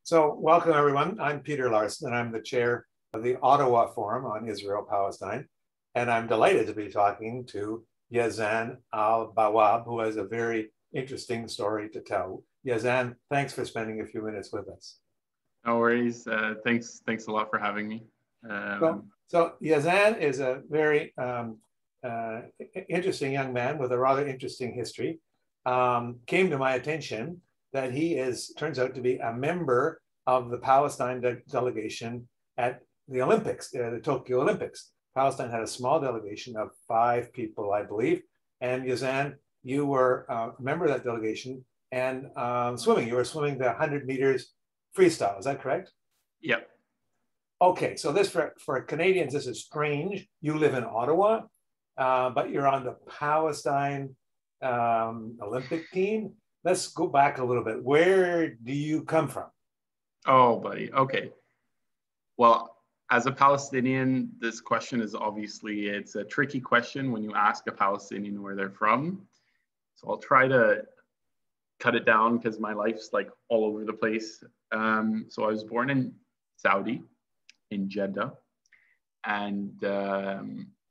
So welcome everyone. I'm Peter Larson and I'm the chair of the Ottawa Forum on Israel-Palestine. And I'm delighted to be talking to Yazan al-Bawwab, who has a very interesting story to tell. Yazan, thanks for spending a few minutes with us. No worries. Thanks a lot for having me. So Yazan is a very interesting young man with a rather interesting history. Came to my attention that he turns out to be a member of the Palestine delegation at the Olympics, the Tokyo Olympics. Palestine had a small delegation of 5 people, I believe. And Yazan, you were a member of that delegation and swimming. You were swimming the 100 meters freestyle. Is that correct? Yep. Okay, so this for Canadians, this is strange. You live in Ottawa, but you're on the Palestine Olympic team. Let's go back a little bit. Where do you come from? Oh, buddy. Okay. Well, as a Palestinian, this question is it's a tricky question when you ask a Palestinian where they're from. So I'll try to cut it down because my life's like all over the place. So I was born in Saudi, in Jeddah. And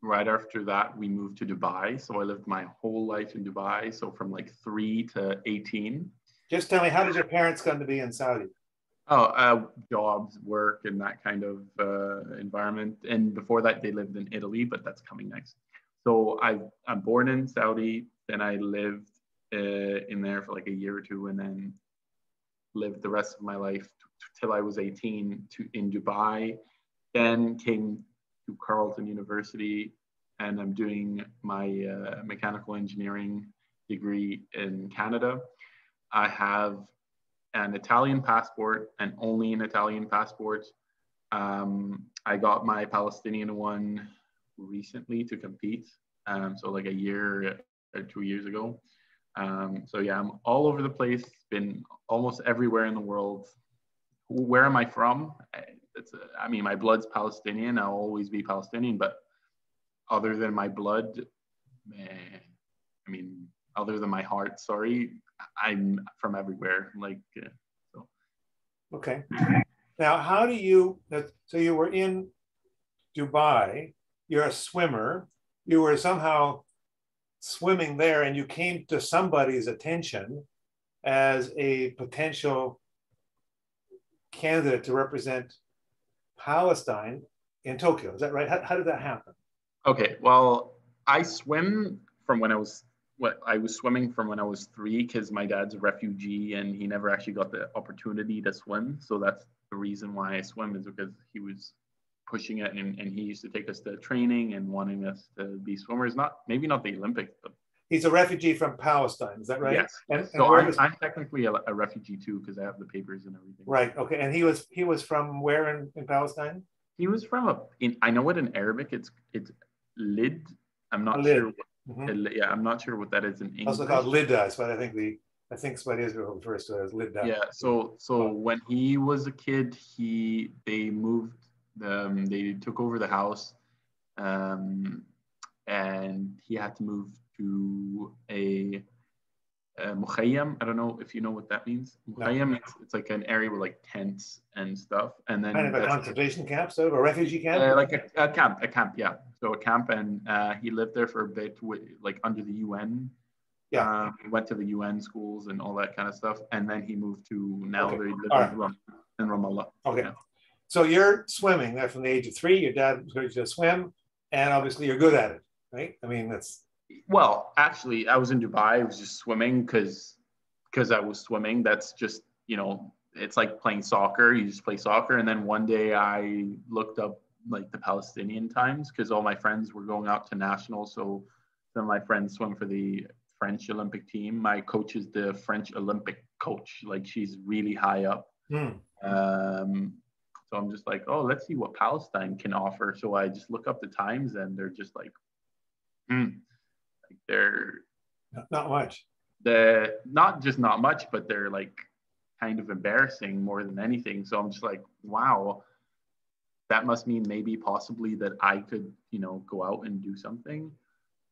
right after that, we moved to Dubai. So I lived my whole life in Dubai. So from like 3 to 18. Just tell me, how did your parents come to be in Saudi? Oh, jobs, work, and that kind of environment. And before that, they lived in Italy, but that's coming next. So I'm born in Saudi. Then I lived in there for like a year or two, and then lived the rest of my life till I was 18 in Dubai. Then came to Carleton University, and I'm doing my mechanical engineering degree in Canada. I have an Italian passport and only an Italian passport. I got my Palestinian one recently to compete, so like a year or 2 years ago. So yeah, I'm all over the place, been almost everywhere in the world. Where am I from? I mean, my blood's Palestinian. I'll always be Palestinian, but other than my blood, other than my heart, sorry, I'm from everywhere. So. Okay. Now, how do you, so you were in Dubai, you're a swimmer, you were somehow swimming there and you came to somebody's attention as a potential candidate to represent Palestine in Tokyo. Is that right? How did that happen? Okay, well, I swim from when I was swimming from when I was 3 because my dad's a refugee and he never actually got the opportunity to swim. So that's the reason why I swim, is because he was pushing it and he used to take us to training and wanting us to be swimmers. Maybe not the Olympics, but he's a refugee from Palestine, is that right? Yes. And so I'm technically a refugee too because I have the papers and everything. Right. Okay. And he was from where in Palestine? He was from I know it in Arabic. It's Lid. I'm not Lid. sure. Yeah, I'm not sure what that is in English. Also called Lida, but I think Spud Israel refers to it as Lida. Yeah. So when he was a kid, they moved. They took over the house, and he had to move to a mukhayyam. I don't know if you know what that means. Mukhayyam, no. It's like an area with like tents and stuff, and then kind of a concentration camp, so a refugee camp. Like a camp, yeah. So a camp, and he lived there for a bit, like under the UN. Yeah. He went to the UN schools and all that kind of stuff, and then he moved to now okay. they live in Ramallah. Okay. Yeah. So you're swimming there from the age of 3. Your dad was going to swim, and obviously you're good at it, right? I mean, that's. Well, actually, I was in Dubai. I was just swimming because I was swimming. That's just, it's like playing soccer. You just play soccer. And then one day I looked up like the Palestinian times because all my friends were going out to nationals. So some of my friends swim for the French Olympic team. My coach is the French Olympic coach. Like, she's really high up. So I'm just like, oh, let's see what Palestine can offer. So I just look up the times and they're just like, they're not much. Not much, but they're like kind of embarrassing more than anything. So I'm just like, wow, that must mean maybe possibly that I could, go out and do something.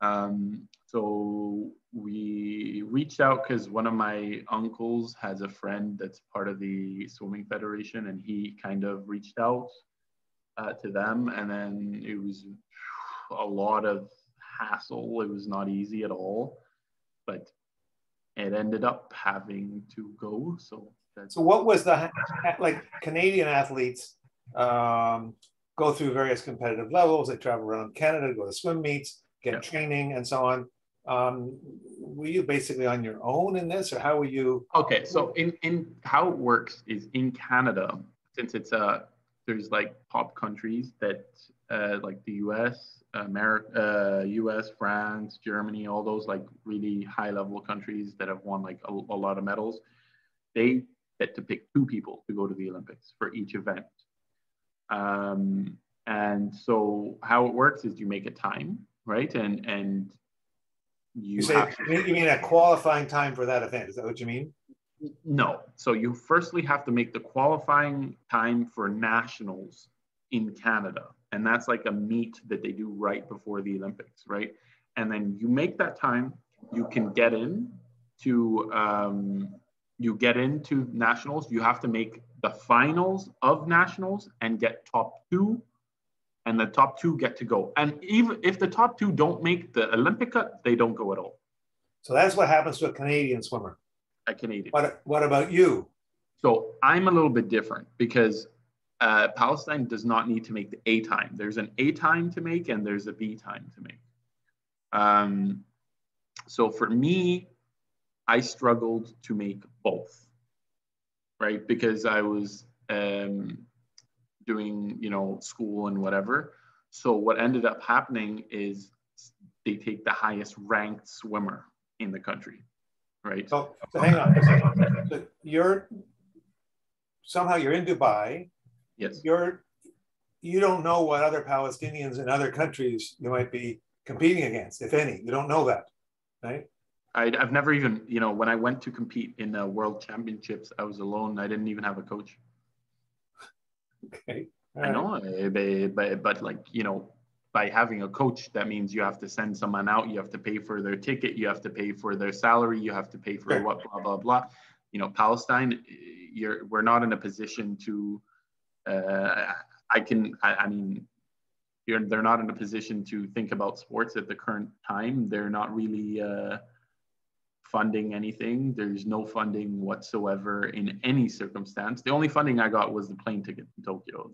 So So we reached out because one of my uncles has a friend that's part of the swimming federation, and he kind of reached out to them, and then it was a lot of hassle. It was not easy at all, but it ended up having to go. So what was like Canadian athletes go through various competitive levels. They travel around Canada, go to swim meets, get training, and so on. Were you basically on your own in this, or how were you? Okay, so in how it works is in Canada, since it's there's like top countries that like the US, America, US, France, Germany, all those like really high level countries that have won like a lot of medals. They get to pick 2 people to go to the Olympics for each event. And so how it works is you make a time, right? And you mean a qualifying time for that event? Is that what you mean? No. So you firstly have to make the qualifying time for nationals in Canada. And that's like a meet that they do right before the Olympics, right? And then you make that time, you can get in to nationals. You have to make the finals of nationals and get top 2, and the top 2 get to go. And even if the top 2 don't make the Olympic cut, they don't go at all. So that's what happens to a Canadian swimmer. A Canadian. What about you? So I'm a little bit different because Palestine does not need to make the A time. There's an A time to make and there's a B time to make. So for me, I struggled to make both, right? Because I was doing, school and whatever. So what ended up happening is they take the highest ranked swimmer in the country, right? So hang on a second. So you're in Dubai. Yes. You don't know what other Palestinians in other countries you might be competing against, if any. You don't know that, right? I've never even, when I went to compete in the World Championships, I was alone. I didn't even have a coach. Okay. I know, but like, by having a coach, that means you have to send someone out. You have to pay for their ticket. You have to pay for their salary. You have to pay for what, blah, blah, blah. Palestine, we're not in a position to, they're not in a position to think about sports at the current time. They're not really funding anything. There's no funding whatsoever in any circumstance. The only funding I got was the plane ticket to Tokyo.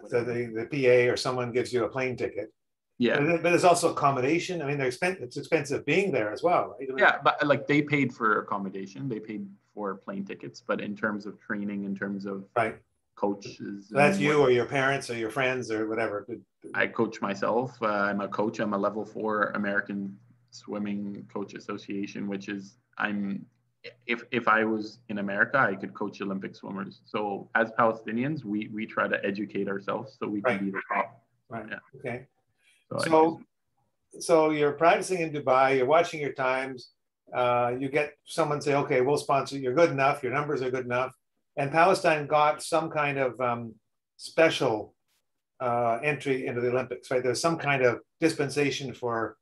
So the PA or someone gives you a plane ticket. Yeah. But there's also accommodation. I mean, it's expensive being there as well, right? Yeah, but like they paid for accommodation, they paid for plane tickets, but in terms of training, in terms of coaches. So that's you or your parents or your friends or whatever. I coach myself. I'm a coach. I'm a level 4 American Swimming Coach Association, which is if I was in America, I could coach Olympic swimmers. So as Palestinians, we try to educate ourselves so we can be the top. Right. Yeah. Okay. So so you're practicing in Dubai. You're watching your times. You get someone say, "Okay, we'll sponsor. You're good enough. Your numbers are good enough." And Palestine got some kind of special entry into the Olympics, right? There's some kind of dispensation for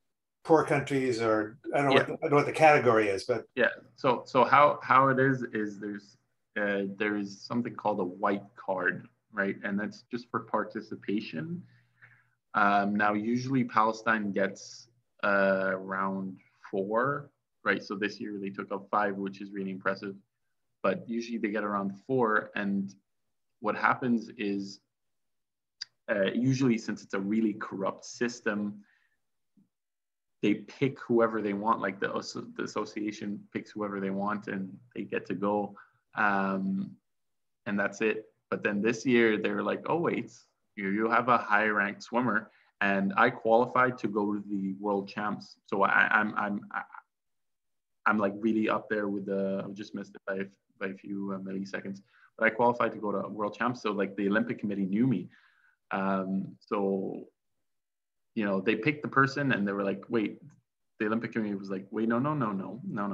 poor countries, or I don't know what the category is, but So how it is there is something called a white card, right? And that's just for participation. Now usually Palestine gets around 4, right? So this year they took up 5, which is really impressive. But usually they get around 4, and what happens is usually, since it's a really corrupt system, they pick whoever they want, like the association picks whoever they want and they get to go. And that's it. But then this year they were like, oh, wait, you have a high ranked swimmer. And I qualified to go to the world champs. So I'm like really up there with I just missed it by a few milliseconds, but I qualified to go to world champs. So like the Olympic committee knew me. So they picked the person and they were like, wait, the Olympic committee was like, wait, no,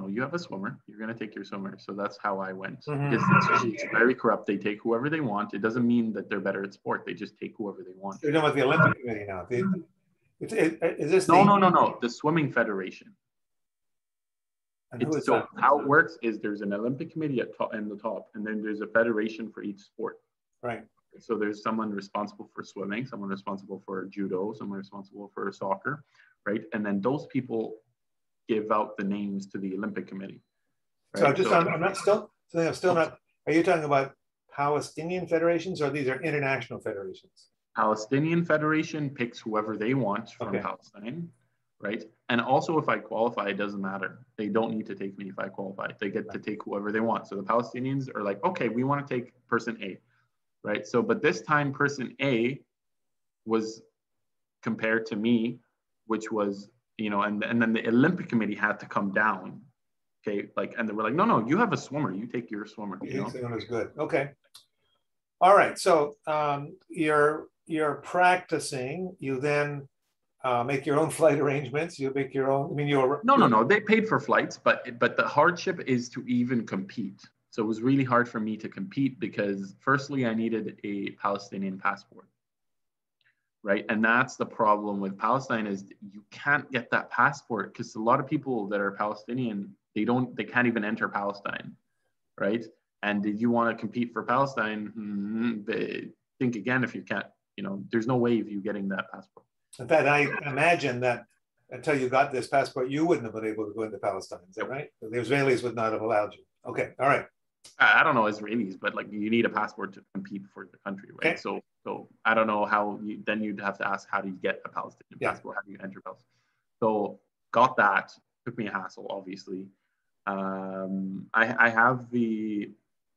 you have a swimmer. You're going to take your swimmer. So that's how I went. Mm-hmm. Because it's very corrupt. They take whoever they want. It doesn't mean that they're better at sport. They just take whoever they want. You're done with the Olympic committee now. Is this No. The swimming federation. And who is So that? how it works is there's an Olympic committee in the top, and then there's a federation for each sport. Right. So there's someone responsible for swimming, someone responsible for judo, someone responsible for soccer, right? And then those people give out the names to the Olympic committee. Right? So I'm still not. Are you talking about Palestinian federations, or these are international federations? Palestinian Federation picks whoever they want from Palestine, right? And also, if I qualify, it doesn't matter. They don't need to take me if I qualify. They get to take whoever they want. So the Palestinians are like, okay, we want to take person A, right? So, but this time, person A was compared to me, which was, and then the Olympic committee had to come down. Okay, and they were like, no, you have a swimmer. You take your swimmer. That was good. Okay. All right. So you're practicing. You then make your own flight arrangements. You make your own. I mean, No. They paid for flights, but the hardship is to even compete. So it was really hard for me to compete because, firstly, I needed a Palestinian passport. Right. And that's the problem with Palestine is you can't get that passport because a lot of people that are Palestinian, they can't even enter Palestine. Right. And if you want to compete for Palestine, think again if you can't, there's no way of you getting that passport. In fact, I imagine that until you got this passport, you wouldn't have been able to go into Palestine. Is that right? The Israelis would not have allowed you. Okay. All right. I don't know Israelis, but you need a passport to compete for the country, right? Okay. So I don't know how then you'd have to ask, how do you get a Palestinian passport? How do you enter Palestine? So got that. Took me a hassle, obviously. I have the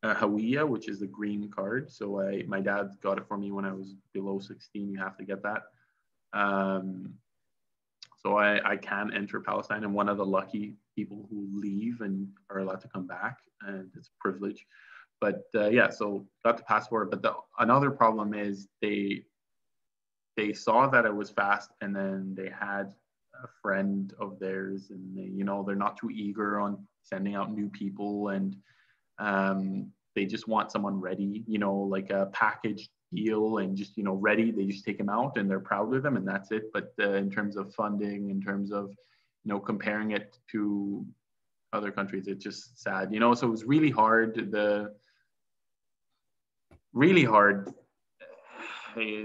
Hawiya, which is the green card. So my dad got it for me when I was below 16. You have to get that. So I can enter Palestine. I'm one of the lucky people who leave and are allowed to come back, and it's a privilege. But so got the passport. But another problem is they saw that it was fast, and then they had a friend of theirs, and they're not too eager on sending out new people, and they just want someone ready, like a package deal, and just ready. They just take them out, and they're proud of them, and that's it. But in terms of funding, in terms of comparing it to other countries, it's just sad. So it was really hard. Really hard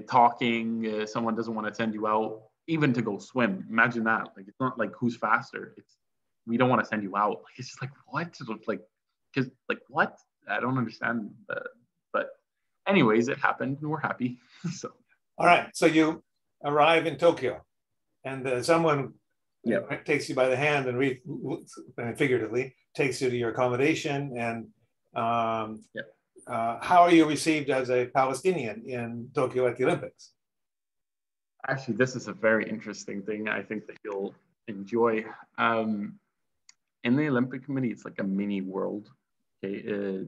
talking. Someone doesn't want to send you out, even to go swim. Imagine that. It's not like who's faster. It's we don't want to send you out. It's just like what? Because what? I don't understand. But anyways, it happened, and we're happy. So. All right. So you arrive in Tokyo, and someone takes you by the hand and figuratively takes you to your accommodation. And how are you received as a Palestinian in Tokyo at the Olympics? Actually, this is a very interesting thing. I think that you'll enjoy. In the Olympic Committee, it's like a mini world. Okay,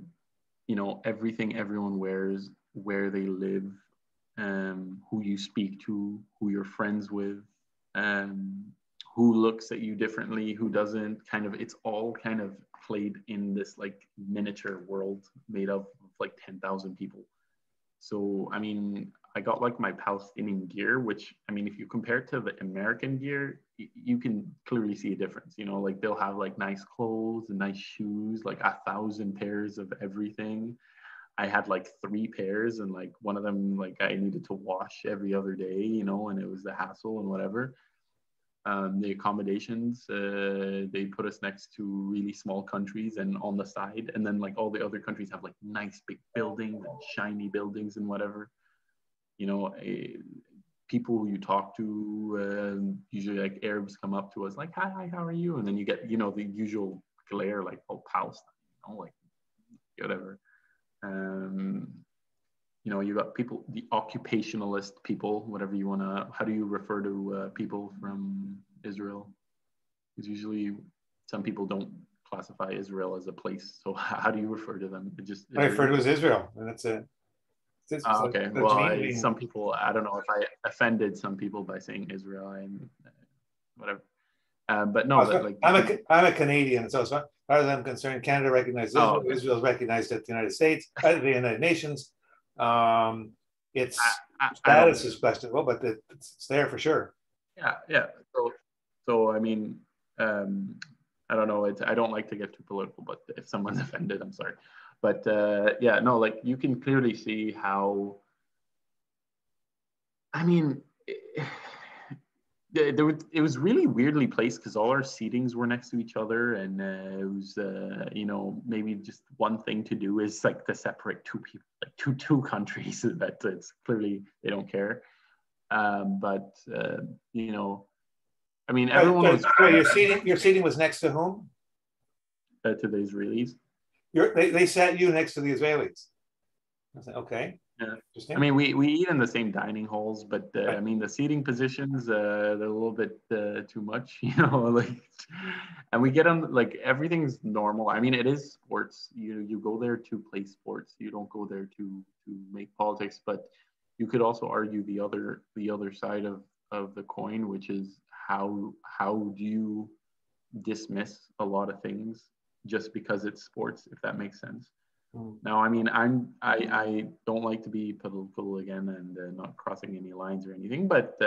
everything everyone wears, where they live, who you speak to, who you're friends with, who looks at you differently, who doesn't. It's all kind of played in this miniature world made up of 10,000 people. So I mean, I got my Palestinian gear, which if you compare it to the American gear, you can clearly see a difference. They'll have nice clothes and nice shoes, 1,000 pairs of everything. I had 3 pairs, and one of them I needed to wash every other day, and it was the hassle and whatever. The accommodations, they put us next to really small countries and on the side, and then all the other countries have nice big buildings and shiny buildings and whatever. People who you talk to, usually Arabs come up to us hi, how are you? And then you get the usual glare Palestine, whatever. You got people, the occupationalist people, whatever you want to, how do you refer to people from Israel? Because usually some people don't classify Israel as a place. So how do you refer to them? I refer to as Israel, and that's it. Okay. Well, some people, I don't know if I offended some people by saying Israel and whatever. But no, I'm a Canadian, so as far as I'm concerned, Canada recognizes Israel. Okay. Israel is recognized at the United States, at the United Nations. Its status is questionable, but it's there for sure. Yeah. So I mean, I don't know. I don't like to get too political, but if someone's offended, I'm sorry. But yeah, no, like you can clearly see how. I mean, it was really weirdly placed because all our seatings were next to each other, and it was maybe just one thing to do is like to separate two people, like two countries that it's clearly they don't care. But I mean, everyone was Your seating was next to whom? To the Israelis. They sat you next to the Israelis. I said, okay. Yeah. Interesting. I mean, we eat in the same dining halls, but Right. I mean, the seating positions, they're a little bit too much, like, and we get on, like, everything's normal. I mean, it is sports. You go there to play sports. You don't go there to make politics, but you could also argue the other side of the coin, which is how do you dismiss a lot of things just because it's sports, if that makes sense. Now, I mean, I don't like to be political again and not crossing any lines or anything, but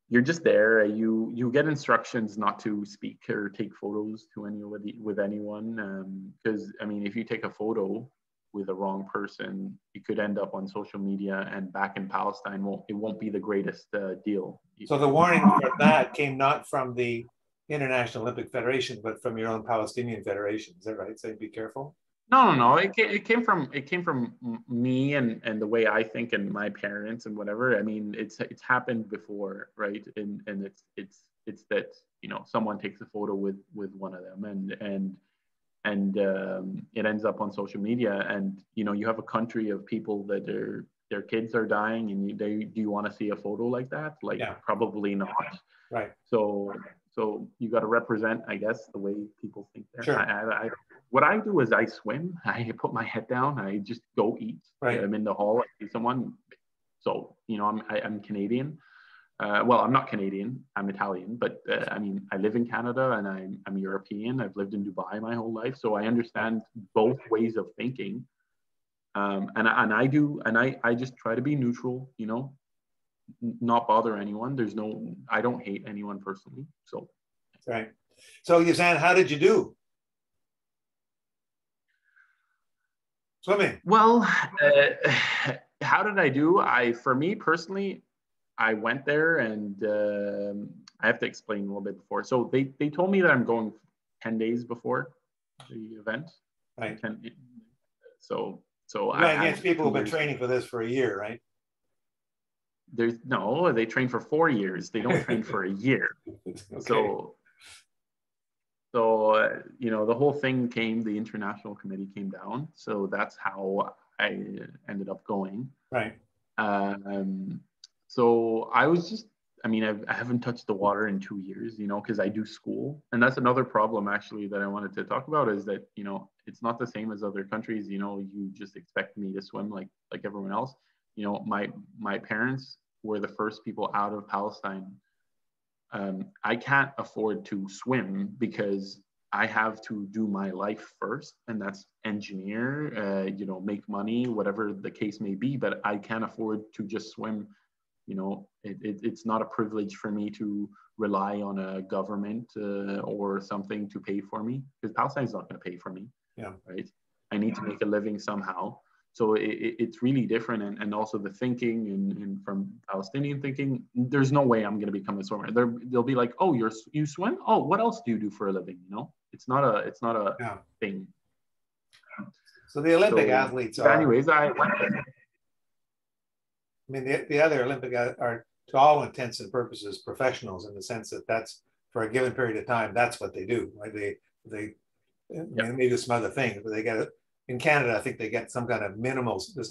you're just there. You get instructions not to speak or take photos to anybody with anyone, because I mean, if you take a photo with a wrong person, it could end up on social media, and back in Palestine, it won't be the greatest deal. So the warning for that came not from the International Olympic Federation, but from your own Palestinian Federation. Is that right? So be careful. No. It came from me and the way I think and my parents and whatever. I mean, it's happened before, right? And it's that someone takes a photo with one of them and it ends up on social media, and you have a country of people that their kids are dying, and do you want to see a photo like that? Like, yeah. Probably not. Right. So you got to represent, I guess, the way people think there. Sure. What I do is I swim. I put my head down. I just go eat. Right. I'm in the hall. I see someone. So I'm Canadian. Well, I'm not Canadian. I'm Italian. But I mean, I live in Canada and I'm European. I've lived in Dubai my whole life, so I understand both ways of thinking. And I just try to be neutral. Not bother anyone. I don't hate anyone personally. So. Right. So Yazan, how did you do? Swimming. Well, how did I do? For me personally, I went there and I have to explain a little bit before. So they told me that I'm going 10 days before the event. Right. So against people who've been training for this for a year, right? They train for 4 years. They don't train for a year. Okay. So the whole thing the international committee came down. So that's how I ended up going. Right. So I was just, I haven't touched the water in 2 years, because I do school. And that's another problem actually that I wanted to talk about is that, it's not the same as other countries. You just expect me to swim like everyone else. My parents were the first people out of Palestine. I can't afford to swim because I have to do my life first, and that's engineer, make money, whatever the case may be. But I can't afford to just swim. It's not a privilege for me to rely on a government or something to pay for me, because Palestine's not going to pay for me. Yeah. Right. I need to make a living somehow. So it's really different, and also the thinking and from Palestinian thinking, there's no way I'm going to become a swimmer. They'll be like, oh, you swim? Oh, what else do you do for a living? It's not a yeah. thing. So the Olympic athletes are. Anyways, I mean, the other Olympic are, to all intents and purposes, professionals in the sense that that's for a given period of time. That's what they do. Right? They do some other things, but they get it. In Canada, I think they get some kind of minimal. They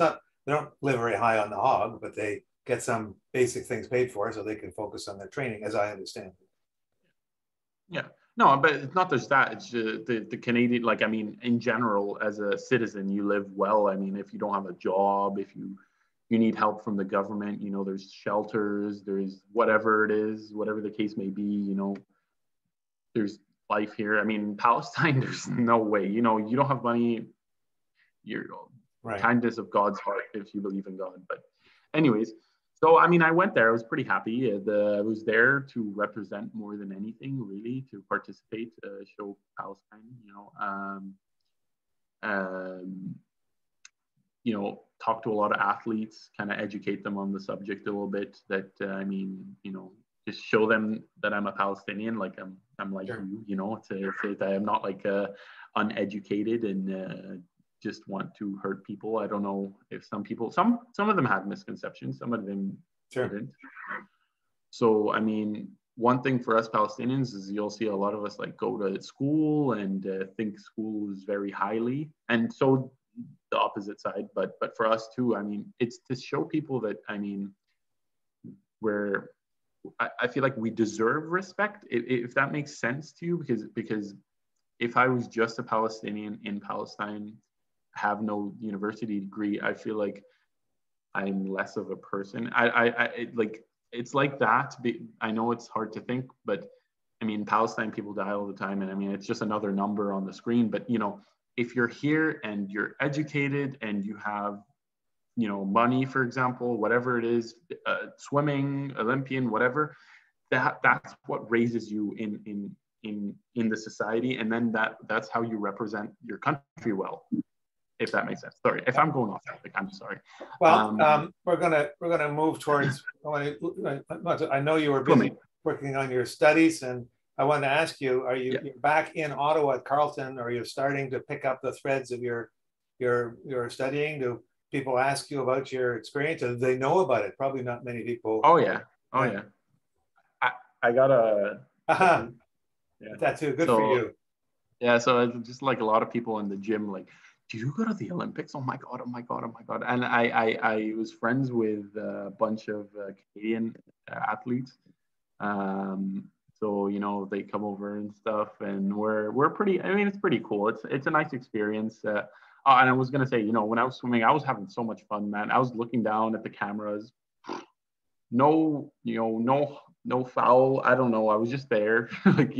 don't live very high on the hog, but they get some basic things paid for, so they can focus on their training, as I understand it. Yeah, no, but it's not just that. It's just the Canadian. In general, as a citizen, you live well. If you don't have a job, if you need help from the government, there's shelters, there's whatever it is, whatever the case may be. There's life here. Palestine, there's no way. You don't have money. You're right. Kindness of God's heart if you believe in God. But anyways, So, I mean, I went there. I was pretty happy. I was there to represent more than anything, really, to participate, show Palestine, talk to a lot of athletes, kind of educate them on the subject a little bit. That just show them that I'm a Palestinian, like I'm like Sure. you, to say that I'm not like uneducated and just want to hurt people. I don't know if some of them had misconceptions, some of them didn't. So, I mean, one thing for us Palestinians is you'll see a lot of us like go to school and think school is very highly, and so the opposite side. But for us too, I mean, it's to show people that, I mean, I feel like we deserve respect, if that makes sense to you, because if I was just a Palestinian in Palestine, have no university degree, I feel like I'm less of a person. It's like that. I know it's hard to think, but I mean, Palestine people die all the time, and I mean, it's just another number on the screen. But if you're here and you're educated and you have money, for example, whatever it is, swimming, Olympian, whatever, that's what raises you in the society, and then that's how you represent your country well, if that makes sense. Sorry if I'm going off topic. I'm sorry. Well, we're gonna move towards. I know you were busy working on your studies, and I wanted to ask you: you're back in Ottawa at Carleton, or you're starting to pick up the threads of your studying? Do people ask you about your experience? Do they know about it? Probably not many people. Oh yeah. I got a tattoo. Good for you. Yeah, so just like a lot of people in the gym, like, do you go to the Olympics? Oh my God, oh my God, oh my God. And I was friends with a bunch of Canadian athletes. So, they come over and stuff, and we're pretty, I mean, it's pretty cool. It's a nice experience. And I was going to say, when I was swimming, I was having so much fun, man. I was looking down at the cameras. No foul. I don't know. I was just there. Like,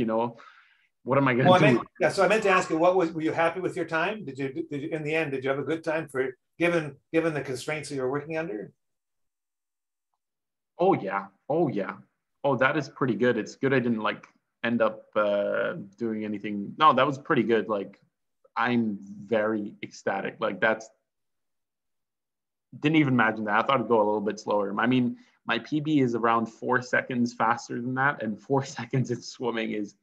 what am I going to do? So I meant to ask you, were you happy with your time? Did you, in the end, did you have a good time given the constraints that you're working under? Oh yeah. Oh, that is pretty good. It's good I didn't like end up doing anything. No, that was pretty good. Like, I'm very ecstatic. Like, didn't even imagine that. I thought it'd go a little bit slower. I mean, my PB is around 4 seconds faster than that, and 4 seconds in swimming is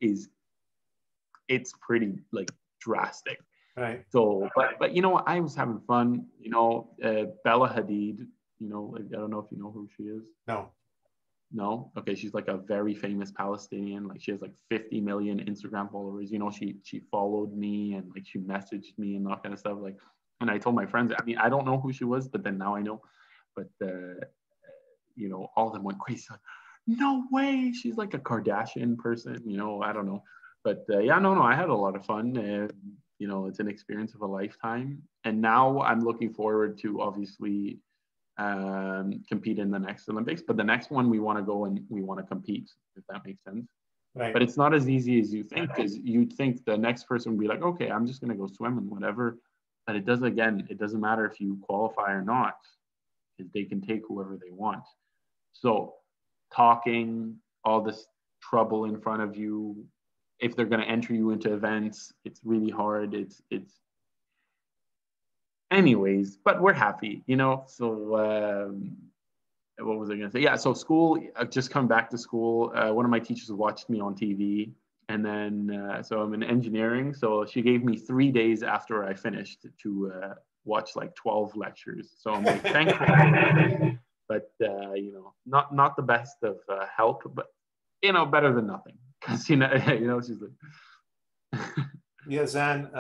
it's pretty like drastic. Right. So, but I was having fun. Bella Hadid. I don't know if you know who she is. No. Okay, she's like a very famous Palestinian. Like, she has like 50 million Instagram followers. She followed me and like she messaged me and that kind of stuff. Like, and I told my friends. I mean, I don't know who she was, but then now I know. But all of them went crazy. Like, no way, she's like a Kardashian person. I don't know. But no, I had a lot of fun. It's an experience of a lifetime. And now I'm looking forward to obviously compete in the next Olympics. But the next one, we want to go and we want to compete, if that makes sense. Right. But it's not as easy as you think, because you'd think the next person would be like, okay, I'm just going to go swim and whatever. But it doesn't matter if you qualify or not, because they can take whoever they want. So talking, all this trouble in front of you, if they're going to enter you into events, it's really hard. It's anyways, but we're happy, So what was I going to say? Yeah, so school, I've just come back to school. One of my teachers watched me on TV, and then so I'm in engineering. So she gave me 3 days after I finished to watch like 12 lectures. So I'm like, thankful. But not the best of help, but better than nothing. Because she's like. Yazan,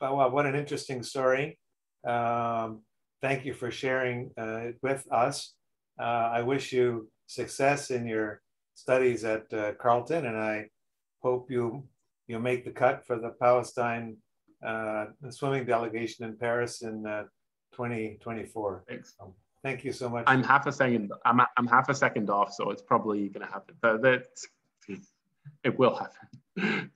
Bawwab, what an interesting story. Thank you for sharing it with us. I wish you success in your studies at Carleton, and I hope you make the cut for the Palestine swimming delegation in Paris in 2024. Thanks. Thank you so much. I'm half a second off, so it's probably going to happen. It will happen.